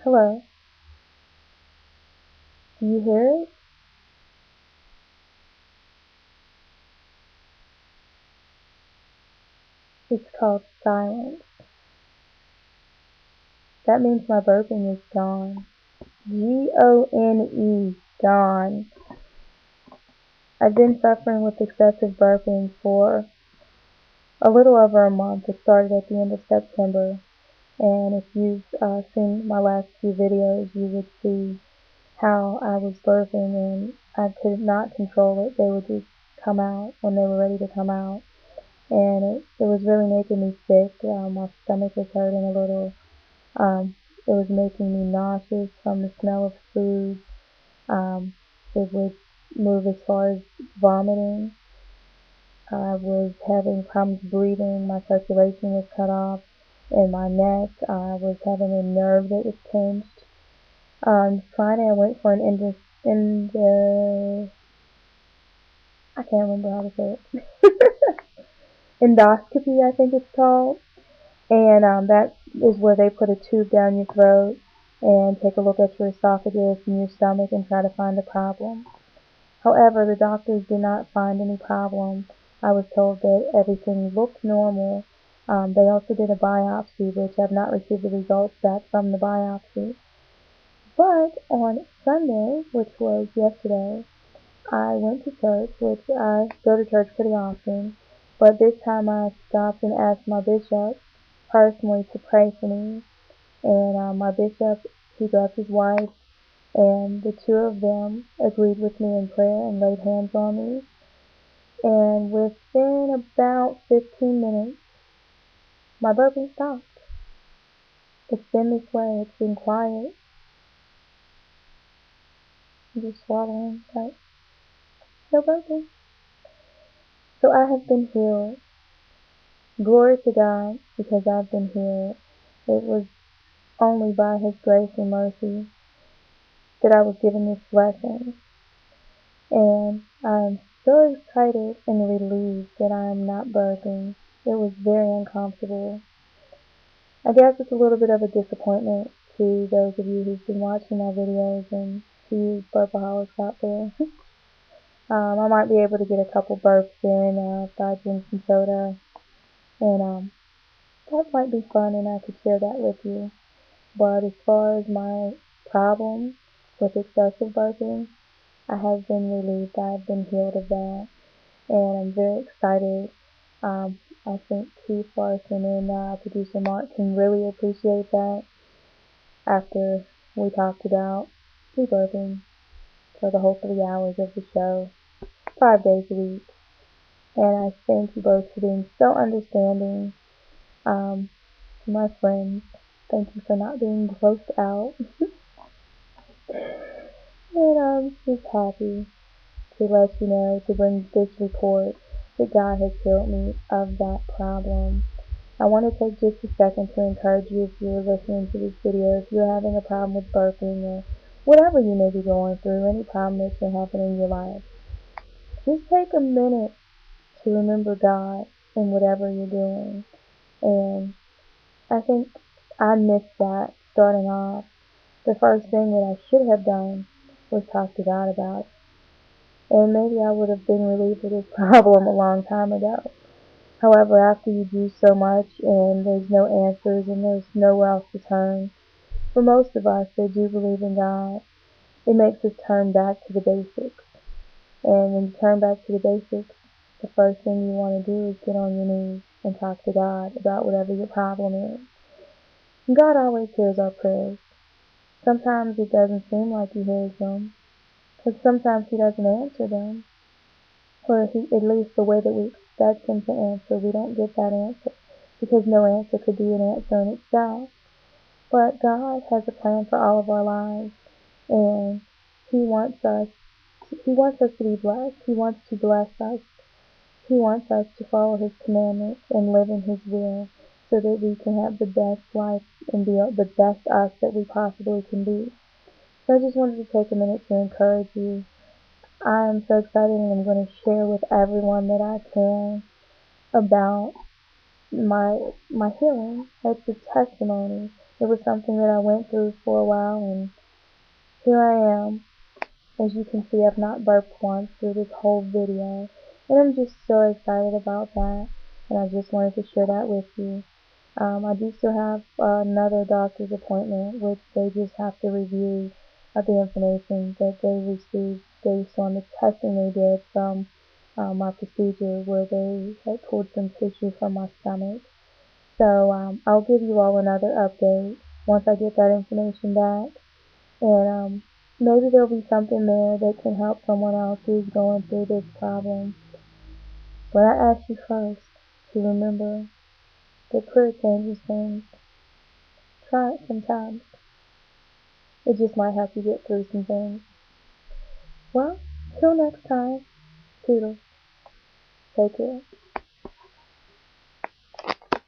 Hello, do you hear it? It's called silence. That means my burping is gone. Gone, gone. I've been suffering with excessive burping for a little over a month. It started at the end of September, and if you've seen my last few videos, you would see how I was burping and I could not control it. They would just come out when they were ready to come out, and it was really making me sick. My stomach was hurting a little. It was making me nauseous from the smell of food. Um, it would move as far as vomiting. I was having problems breathing. My circulation was cut off in my neck. I was having a nerve that was pinched. On Friday, I went for an I can't remember how to say it. Endoscopy, I think it's called. And that is where they put a tube down your throat and take a look at your esophagus and your stomach and try to find the problem. However, the doctors did not find any problem. I was told that everything looked normal. They also did a biopsy, which I've not received the results back from the biopsy. But on Sunday, which was yesterday, I went to church, which I go to church pretty often, but this time I stopped and asked my bishop personally to pray for me. And my bishop, he grabbed his wife, and the two of them agreed with me in prayer and laid hands on me. And within about 15 minutes, my burping stopped. It's been this way. It's been quiet. I'm just swallowing, but no burping. So I have been healed. Glory to God, because I've been healed. It was only by His grace and mercy that I was given this blessing. And I'm so excited and relieved that I am not burping. It was very uncomfortable. I guess it's a little bit of a disappointment to those of you who've been watching my videos and to you burpaholics out there. I might be able to get a couple burps in if I drink some soda, and that might be fun, and I could share that with you. But as far as my problem with excessive burping, I have been relieved. I've been healed of that, and I'm very excited. I think Keith Larson and producer Mark can really appreciate that after we talked about me burping for the whole 3 hours of the show, 5 days a week. And I thank you both for being so understanding. To my friends, thank you for not being grossed out. And I'm just happy to let you know, to bring this report that God has healed me of that problem. I want to take just a second to encourage you, if you're listening to this video, if you're having a problem with burping or whatever you may be going through, any problem that you're having in your life, just take a minute to remember God in whatever you're doing. And I think I missed that starting off. The first thing that I should have done was talk to God about it. And maybe I would have been relieved of this problem a long time ago. However, after you do so much and there's no answers and there's nowhere else to turn, for most of us that do believe in God, it makes us turn back to the basics. And when you turn back to the basics, the first thing you want to do is get on your knees and talk to God about whatever your problem is. And God always hears our prayers. Sometimes it doesn't seem like He hears them, because sometimes He doesn't answer them, or at least the way that we expect Him to answer, we don't get that answer, because no answer could be an answer in itself. But God has a plan for all of our lives, and He wants us to be blessed. He wants to bless us. He wants us to follow His commandments and live in His will, so that we can have the best life and be the best us that we possibly can be. So I just wanted to take a minute to encourage you. I am so excited, and I'm going to share with everyone that I can about my healing. It's a testimony. It was something that I went through for a while, and here I am. As you can see, I've not burped once through this whole video, and I'm just so excited about that, and I just wanted to share that with you. I do still have another doctor's appointment, which they just have to review the information that they received based on the testing they did from my procedure, where they had pulled some tissue from my stomach. So I'll give you all another update once I get that information back, and maybe there'll be something there that can help someone else who's going through this problem. But I ask you first to remember that prayer changes things. Try it sometimes. It just might help you get through some things. Well, till next time, toodles. Take care.